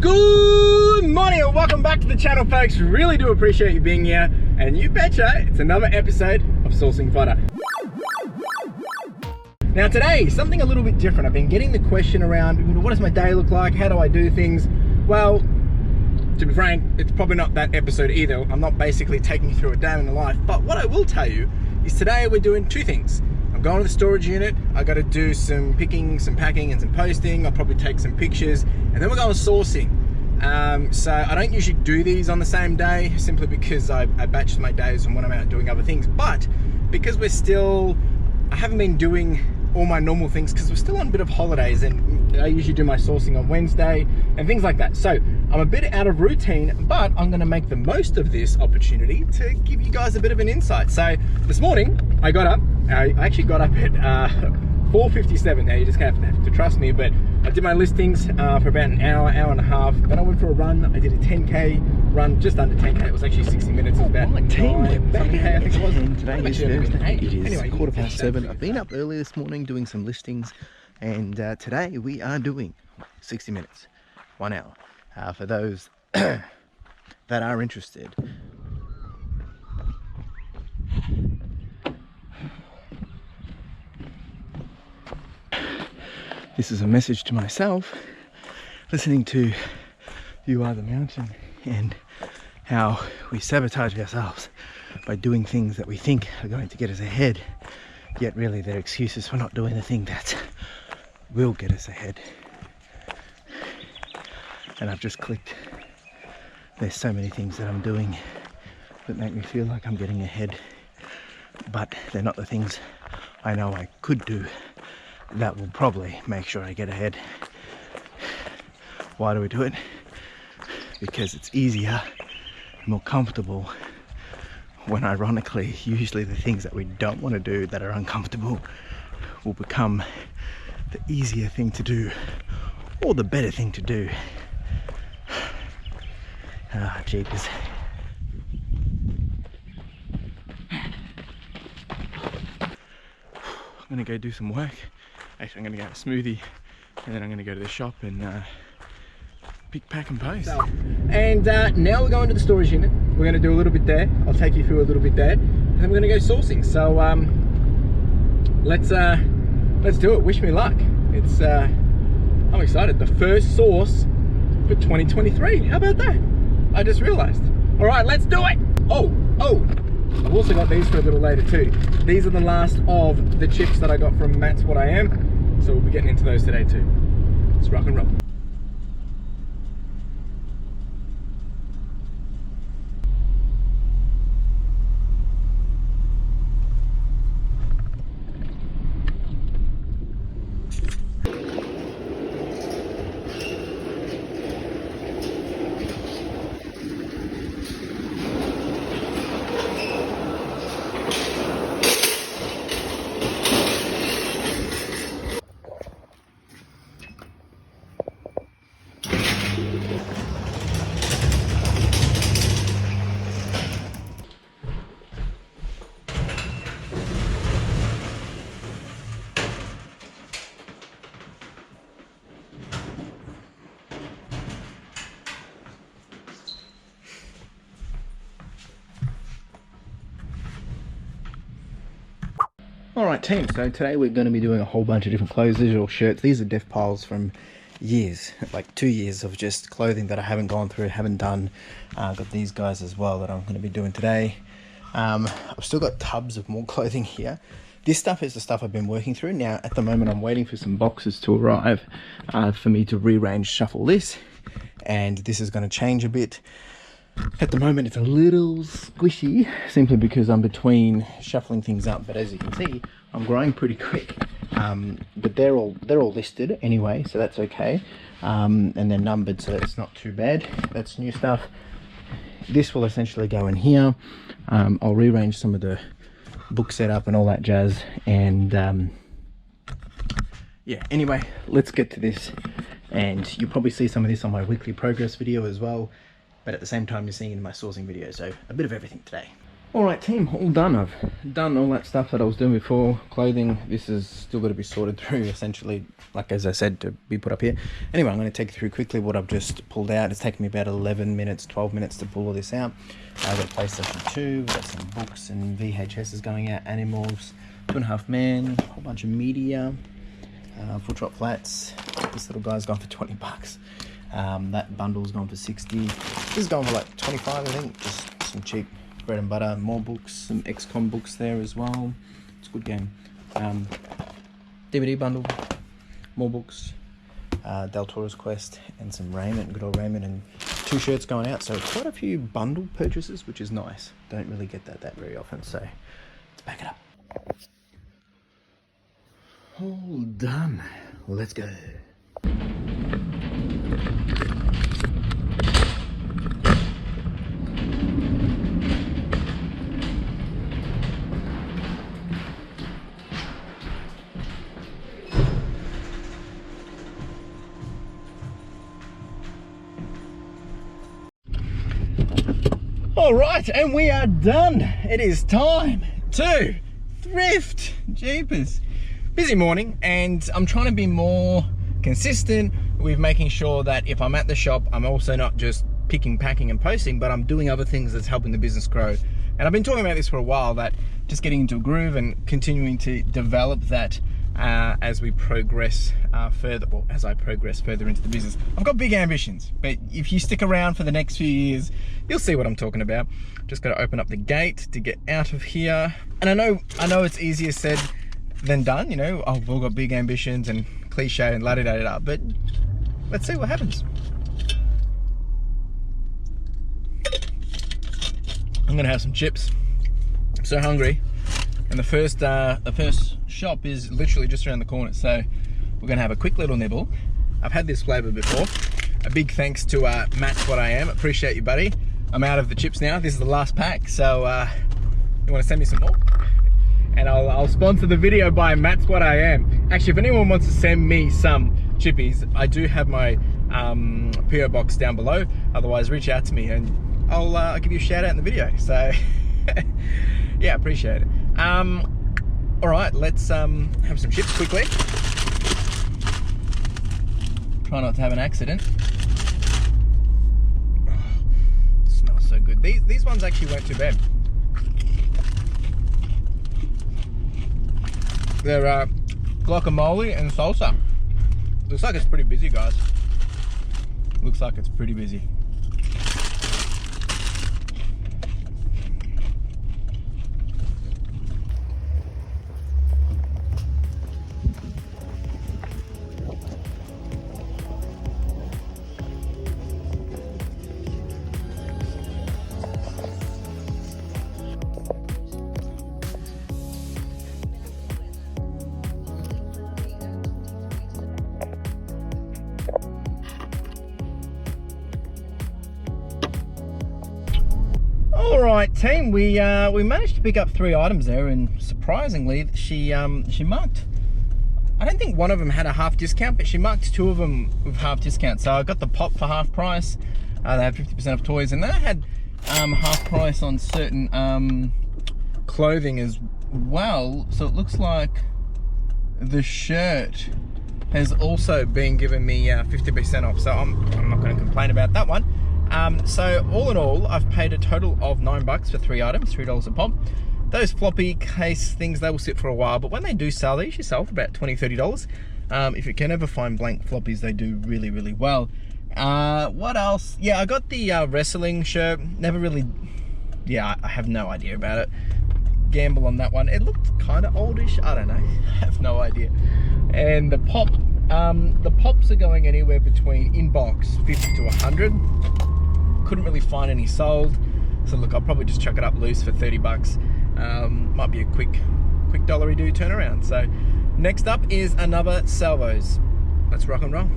Good morning and welcome back to the channel, folks. Really do appreciate you being here, and you betcha it's another episode of Sourcing Fodder. Now today, something a little bit different. I've been getting the question around, what does my day look like? How do I do things? Well, to be frank, it's probably not that episode either. I'm not basically taking you through a day in the life, but what I will tell you is today we're doing two things. I'm going to the storage unit. I got to do some picking, some packing, and some posting. I'll probably take some pictures, and then we're going sourcing. So I don't usually do these on the same day, simply because I batch my days and when I'm out doing other things. But because I haven't been doing all my normal things because we're still on a bit of holidays, and I usually do my sourcing on Wednesday and things like that. So I'm a bit out of routine, but I'm going to make the most of this opportunity to give you guys a bit of an insight. So this morning I got up. I actually got up at 4:57. Now you're just gonna have to trust me, but I did my listings for about an hour and a half. Then I went for a run. I did a 10k run, just under 10k. It was actually 60 minutes. It was about 9-something-k, I think it was. Today is Thursday. It is anyway, 7:15. I've been up early this morning doing some listings, and today we are doing 60 minutes, 1 hour. For those that are interested. This is a message to myself, listening to You Are the Mountain and how we sabotage ourselves by doing things that we think are going to get us ahead, yet really they're excuses for not doing the thing that will get us ahead. And I've just clicked. There's so many things that I'm doing that make me feel like I'm getting ahead, but they're not the things I know I could do that will probably make sure I get ahead. Why do we do it? Because it's easier, more comfortable, when ironically, usually the things that we don't want to do that are uncomfortable will become the easier thing to do, or the better thing to do. Ah, jeepers. I'm gonna go do some work. Actually, I'm gonna go have a smoothie, and then I'm gonna go to the shop and pick, pack and post. And now we're going to the storage unit. We're gonna do a little bit there. I'll take you through a little bit there, and then we're gonna go sourcing. So let's do it. Wish me luck. It's I'm excited. The first source for 2023. How about that? I just realized. All right, let's do it. Oh, I've also got these for a little later too. These are the last of the chips that I got from Matt's What I Am. So we'll be getting into those today too. Let's rock and roll. Alright team, so today we're going to be doing a whole bunch of different clothes. These are all shirts. These are def piles from years, like 2 years of just clothing that I haven't gone through, haven't done. Got these guys as well that I'm going to be doing today. I've still got tubs of more clothing here. This stuff is the stuff I've been working through. Now at the moment I'm waiting for some boxes to arrive for me to rearrange, shuffle this, and this is going to change a bit. At the moment it's a little squishy, simply because I'm between shuffling things up, but as you can see I'm growing pretty quick. But they're all listed anyway, so that's okay, and they're numbered, so it's not too bad. That's new stuff. This will essentially go in here. I'll rearrange some of the book setup and all that jazz, and yeah, anyway, let's get to this. And you'll probably see some of this on my weekly progress video as well, but at the same time you're seeing it in my sourcing video, so a bit of everything today. Alright team, all done. I've done all that stuff that I was doing before. Clothing, this is still got to be sorted through, essentially, like as I said, to be put up here. Anyway, I'm going to take you through quickly what I've just pulled out. It's taken me about 11 minutes, 12 minutes to pull all this out. I've got PlayStation 2, we've got some books and VHS is going out, Animals, 2.5 Men, a whole bunch of media, Full Drop Flats. This little guy's gone for 20 bucks. That bundle's gone for 60. This is going for like 25, I think, just some cheap bread and butter. More books, some XCOM books there as well. It's a good game. DVD bundle, more books, Del Toro's Quest, and some raiment, good old raiment, and 2 shirts going out. So quite a few bundle purchases, which is nice. Don't really get that very often, so let's back it up. All done. Let's go. All right, and we are done. It is time to thrift. Jeepers. Busy morning, and I'm trying to be more consistent with making sure that if I'm at the shop, I'm also not just picking, packing, and posting, but I'm doing other things that's helping the business grow. And I've been talking about this for a while, that just getting into a groove and continuing to develop that as we progress further, or as I progress further into the business. I've got big ambitions, but if you stick around for the next few years, you'll see what I'm talking about. Just got to open up the gate to get out of here. And I know it's easier said than done, you know. I've all got big ambitions and cliche and la-da-da-da-da, but let's see what happens. I'm gonna have some chips. I'm so hungry. And the first shop is literally just around the corner, so we're gonna have a quick little nibble. I've had this flavor before. A big thanks to Matt's What I Am. Appreciate you, buddy. I'm out of the chips now. This is the last pack, so you want to send me some more? And I'll sponsor the video by Matt's What I Am. Actually, if anyone wants to send me some chippies, I do have my PO box down below. Otherwise, reach out to me and I'll give you a shout out in the video. So yeah, appreciate it. All right, let's have some chips quickly. Try not to have an accident. Oh, smells so good. These ones actually weren't too bad. They're guacamole and salsa. Looks like it's pretty busy, guys. Looks like it's pretty busy. Alright team, we managed to pick up 3 items there, and surprisingly she marked, I don't think one of them had a half discount, but she marked 2 of them with half discount. So I got the pop for half price. They have 50% of toys, and then I had half price on certain clothing as well. So it looks like the shirt has also been giving me 50% off, so I'm not going to complain about that one. So all in all, I've paid a total of $9 for 3 items, $3 a pop. Those floppy case things, they will sit for a while, but when they do sell, they usually sell for about $20, $30. If you can ever find blank floppies, they do really, really well. What else? Yeah, I got the Reselling shirt. Never really, yeah, I have no idea about it. Gamble on that one. It looked kind of oldish. I don't know. I have no idea. And the pops are going anywhere between inbox 50 to 100. Couldn't really find any sold, so look, I'll probably just chuck it up loose for 30 bucks. Might be a quick dollary-do turnaround. So next up is another salvos. Let's rock and roll.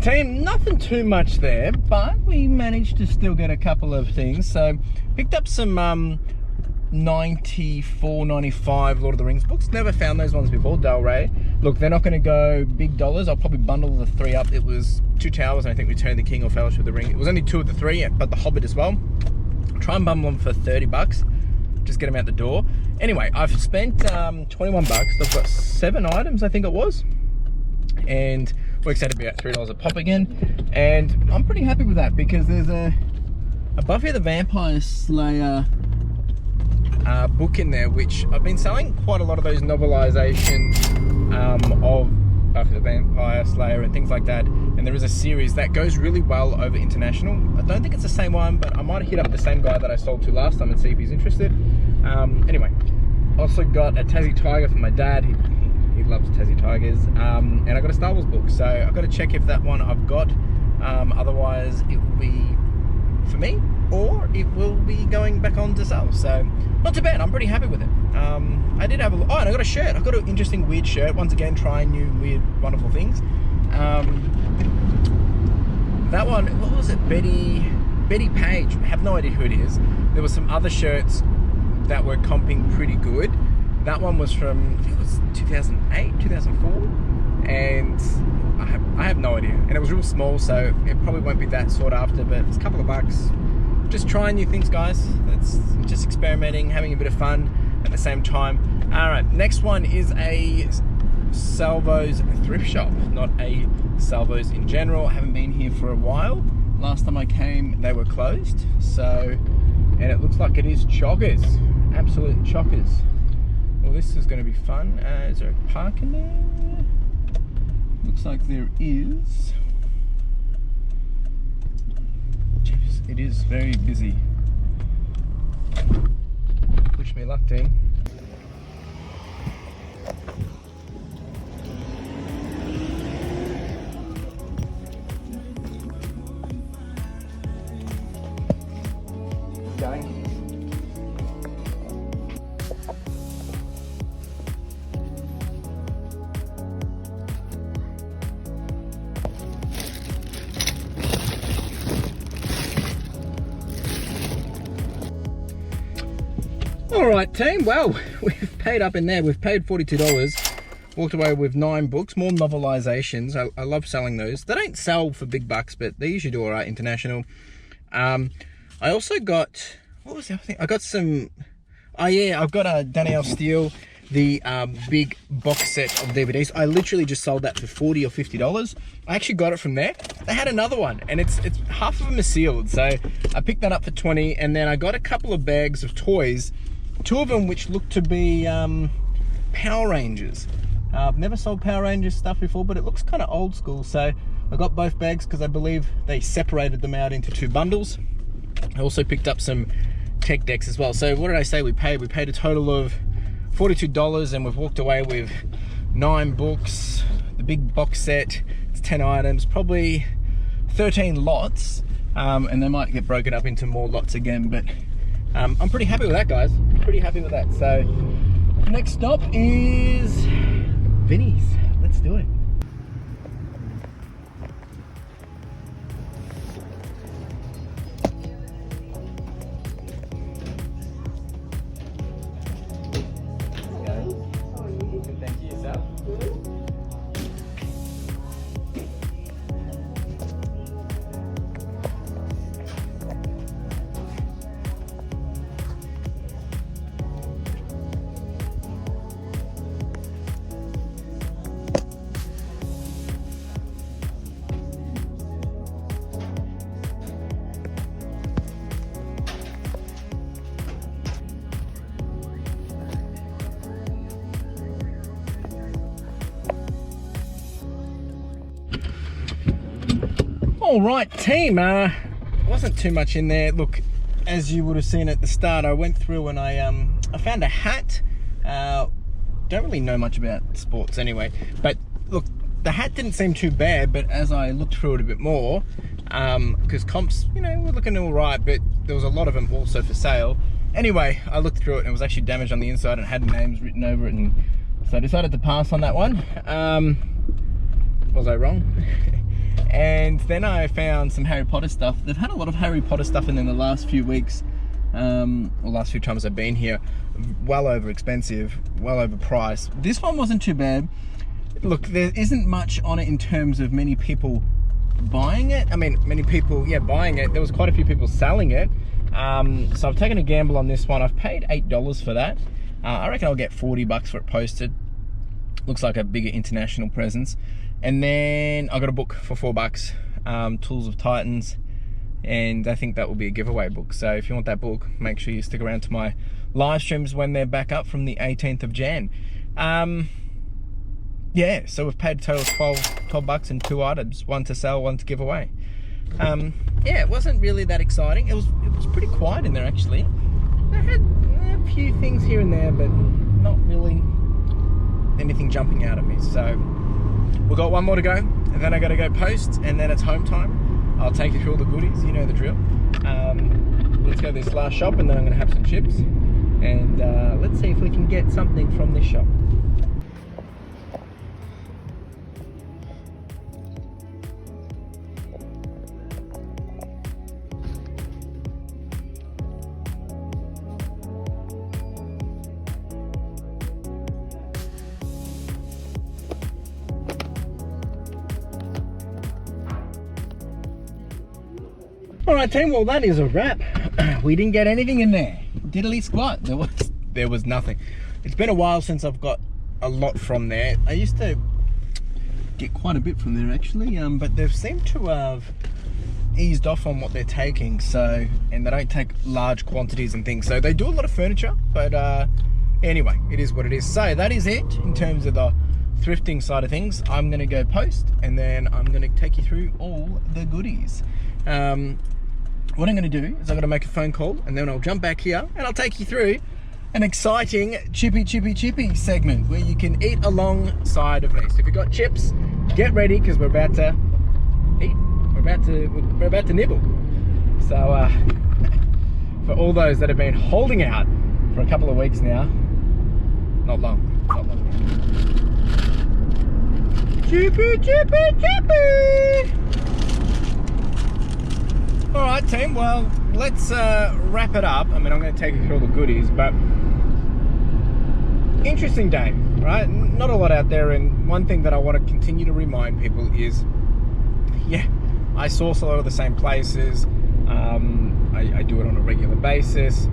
team, nothing too much there, but we managed to still get a couple of things. So picked up some 94.95 Lord of the Rings books. Never found those ones before. Del Rey. Look, they're not going to go big dollars. I'll probably bundle the 3 up. It was 2 Towers and I think Return of the King or Fellowship of the Ring. It was only 2 of the 3, but the Hobbit as well. Try and bundle them for 30 bucks. Just get them out the door. Anyway, I've spent 21 bucks. I've got 7 items, I think it was. And works out to be about $3 a pop again. And I'm pretty happy with that because there's a Buffy the Vampire Slayer book in there, which I've been selling quite a lot of those novelizations of Buffy the Vampire Slayer and things like that. And there is a series that goes really well over international. I don't think it's the same one, but I might hit up the same guy that I sold to last time and see if he's interested. Anyway, also got a Tassie Tiger for my dad. He loves Tassie Tigers. And I got a Star Wars book, so I've got to check if that one I've got. Otherwise, it will be for me, or it will be going back on to sell. So not too bad. I'm pretty happy with it. I did have a, oh, and I got a shirt. I got an interesting weird shirt. Once again, trying new weird wonderful things. That one, what was it? Betty Page. I have no idea who it is. There were some other shirts that were comping pretty good. That one was from, I think it was 2008, 2004, and I have no idea. And it was real small, so it probably won't be that sought after, but it's a couple of bucks. Just trying new things, guys. It's just experimenting, having a bit of fun at the same time. All right, next one is a Salvos thrift shop, not a Salvos in general. I haven't been here for a while. Last time I came, they were closed. So, and it looks like it is chockers, absolute chockers. Well, this is going to be fun. Is there a park in there? Looks like there is. Jeez, it is very busy. Wish me luck, team. Going. Alright team, well, we've paid up in there. We've paid $42, walked away with 9 books, more novelizations. I love selling those. They don't sell for big bucks, but they usually do alright international. I also got, what was the other thing? I got some, oh yeah, I've got a Danielle Steele, the big box set of DVDs. I literally just sold that for $40 or $50. I actually got it from there. They had another one, and it's half of them are sealed, so I picked that up for 20, and then I got a couple of bags of toys, 2 of them which look to be Power Rangers. I've never sold Power Rangers stuff before, but it looks kind of old school, so I got both bags because I believe they separated them out into 2 bundles. I also picked up some tech decks as well. So what did I say we paid? We paid a total of $42, and we've walked away with 9 books, the big box set. It's 10 items, probably 13 lots, and they might get broken up into more lots again, but I'm pretty happy with that, guys. Pretty happy with that. So next stop is Vinnie's. Let's do it. All right, team, wasn't too much in there. Look, as you would have seen at the start, I went through and I found a hat. Don't really know much about sports anyway, but look, the hat didn't seem too bad, but as I looked through it a bit more, because comps, you know, were looking all right, but there was a lot of them also for sale. Anyway, I looked through it and it was actually damaged on the inside and had names written over it, and so I decided to pass on that one. Was I wrong? And then I found some Harry Potter stuff. They've had a lot of Harry Potter stuff in the last few weeks, or last few times I've been here. Well over expensive, well over price. This one wasn't too bad. Look, there isn't much on it in terms of many people buying it. I mean, many people, yeah, buying it. There was quite a few people selling it. So I've taken a gamble on this one. I've paid $8 for that. I reckon I'll get 40 bucks for it posted. Looks like a bigger international presence. And then I got a book for 4 bucks, Tools of Titans, and I think that will be a giveaway book. So if you want that book, make sure you stick around to my live streams when they're back up from the 18th of Jan. Yeah, so we've paid a total of 12 bucks and 2 items, one to sell, one to give away. Yeah, it wasn't really that exciting. It was pretty quiet in there actually. I had a few things here and there, but not really anything jumping out at me. So we've got one more to go, and then I got to go post, and then it's home time. I'll take you through all the goodies, you know the drill. Let's go to this last shop, and then I'm going to have some chips, and let's see if we can get something from this shop. Alright team, well that is a wrap. We didn't get anything in there. Diddly squat. There was nothing. It's been a while since I've got a lot from there. I used to get quite a bit from there actually, but they've seemed to have eased off on what they're taking, so, and they don't take large quantities and things. So they do a lot of furniture, but anyway, it is what it is. So that is it in terms of the thrifting side of things. I'm gonna go post, and then I'm gonna take you through all the goodies. What I'm going to do is I'm going to make a phone call, and then I'll jump back here and I'll take you through an exciting chippy segment where you can eat alongside of me. So if you've got chips, get ready because we're about to eat. We're about to nibble. So for all those that have been holding out for a couple of weeks now, not long. Chippy. Alright team, well let's wrap it up. I mean, I'm going to take you through all the goodies, but interesting day, right? Not a lot out there, and one thing that I want to continue to remind people is, yeah, I source a lot of the same places. I do it on a regular basis,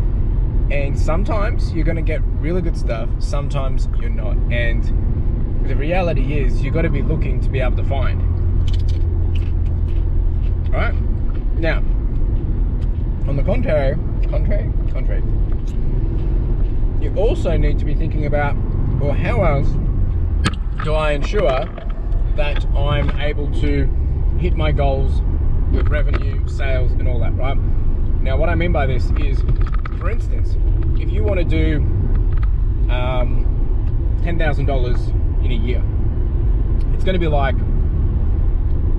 and sometimes you're going to get really good stuff, sometimes you're not, and the reality is you've got to be looking to be able to find. Alright? Now, on the contrary, you also need to be thinking about, well, how else do I ensure that I'm able to hit my goals with revenue, sales, and all that, right? Now, what I mean by this is, for instance, if you want to do $10,000 in a year, it's going to be like,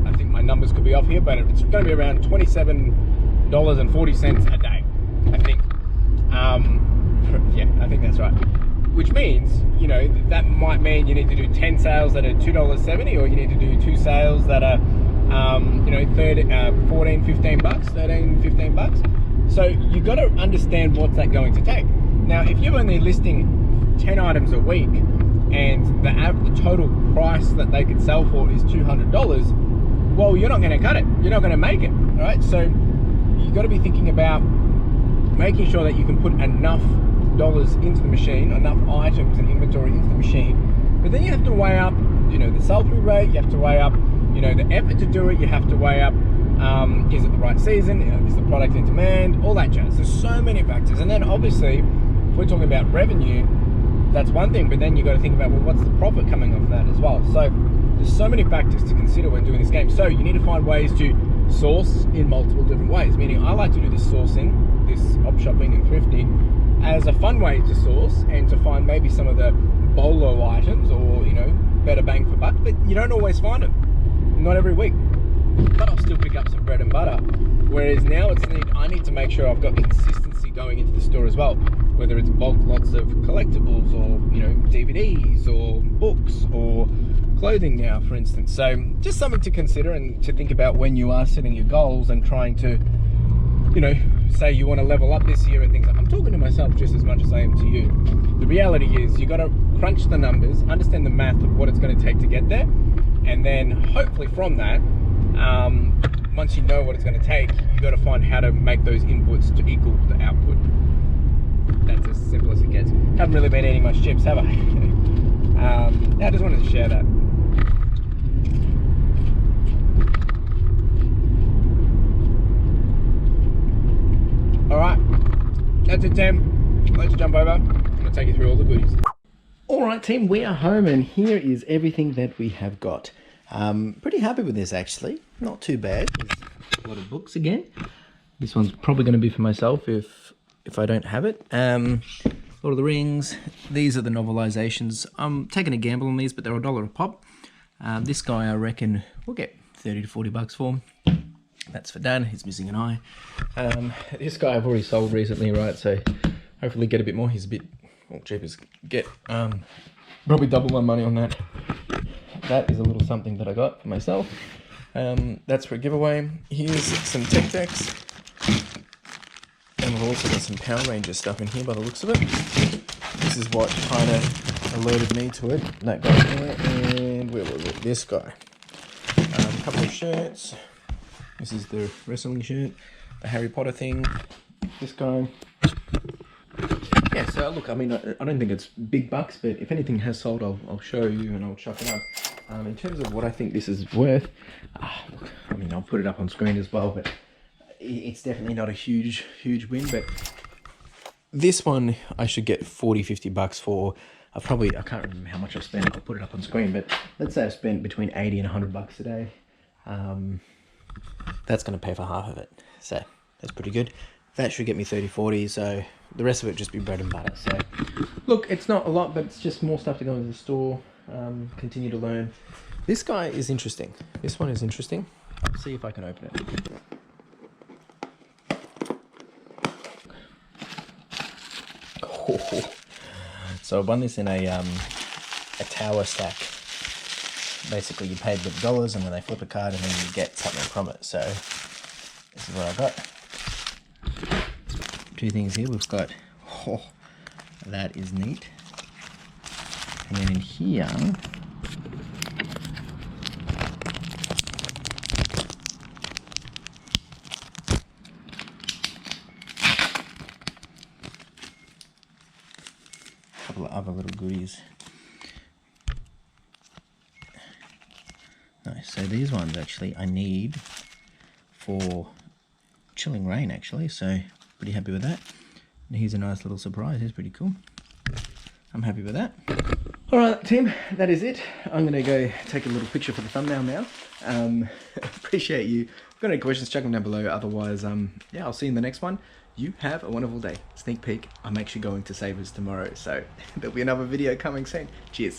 I think my numbers could be off here, but it's going to be around $27.40 a day, I think. Yeah, I think that's right. Which means, you know, that might mean you need to do 10 sales that are $2.70, or you need to do 2 sales that are, you know, 14, 15 bucks, 13, 15 bucks. So you've got to understand what's that going to take. Now, if you're only listing 10 items a week, and the total price that they could sell for is $200, well, you're not going to cut it. You're not going to make it, all right? So you've got to be thinking about making sure that you can put enough dollars into the machine, enough items and inventory into the machine. But then you have to weigh up, you know, the sell-through rate. You have to weigh up, you know, the effort to do it. You have to weigh up, is it the right season? Is the product in demand? All that jazz. There's so many factors. And then obviously, if we're talking about revenue, that's one thing, but then you got to think about, well, what's the profit coming off that as well? So there's so many factors to consider when doing this game. So you need to find ways to source in multiple different ways, meaning I like to do this sourcing, this op shopping and thrifting, as a fun way to source and to find maybe some of the bolo items, or, you know, better bang for buck, but you don't always find them, not every week. But I'll still pick up some bread and butter. Whereas now I need to make sure I've got consistency going into the store as well, whether it's bulk lots of collectibles, or, you know, DVDs or books or clothing now, for instance. So just something to consider and to think about when you are setting your goals and trying to, you know, say you want to level up this year and things. I'm talking to myself just as much as I am to you. The reality is you got to crunch the numbers, understand the math of what it's going to take to get there, and then hopefully from that, once you know what it's going to take, you got to find how to make those inputs to equal the output. That's as simple as it gets. Haven't really been eating much chips, have I? I just wanted to share that. All right, that's it, Tim. Let's jump over. I'm gonna take you through all the goodies. All right, team, we are home, and here is everything that we have got. Pretty happy with this, actually. Not too bad. There's a lot of books again. This one's probably going to be for myself if I don't have it. Lord of the Rings. These are the novelizations. I'm taking a gamble on these, but they're $1 a pop. This guy, I reckon, we'll get 30 to 40 bucks for. That's for Dad. He's missing an eye. This guy I've already sold recently, right? So hopefully get a bit more. He's a bit cheap as get. Probably double my money on that. That is a little something that I got for myself. That's for a giveaway. Here's some Tic Tacs. And we've also got some Power Ranger stuff in here by the looks of it. This is what kind of alerted me to it. That guy there, and where was it? This guy. A couple of shirts. This is the wrestling shirt. The Harry Potter thing. This guy. Yeah, so look, I mean, I don't think it's big bucks, but if anything has sold, I'll show you and I'll chuck it up. In terms of what I think this is worth, look, I mean, I'll put it up on screen as well, but it's definitely not a huge win. But this one I should get 40-50 bucks for. I can't remember how much I've spent. I'll put it up on screen, but let's say I've spent between 80 and 100 bucks today. That's going to pay for half of it, so that's pretty good. That should get me 30-40, so the rest of it just be bread and butter. So look, it's not a lot, but it's just more stuff to go into the store, continue to learn. This guy is interesting. This one is interesting. I'll see if I can open it. Oh. So I won this in a tower stack. Basically, you paid with dollars, and then they flip a card, and then you get something from it. So this is what I got. Two things here. We've got, that is neat. And then in here, a couple of other little goodies. Nice. So these ones actually I need for chilling rain, actually. So pretty happy with that. And here's a nice little surprise. It's pretty cool. I'm happy with that. All right, team, that is it. I'm gonna go take a little picture for the thumbnail now. Appreciate you. If you've got any questions, check them down below. Otherwise, yeah, I'll see you in the next one. You have a wonderful day. Sneak peek, I'm actually going to Savers tomorrow, so there'll be another video coming soon. Cheers.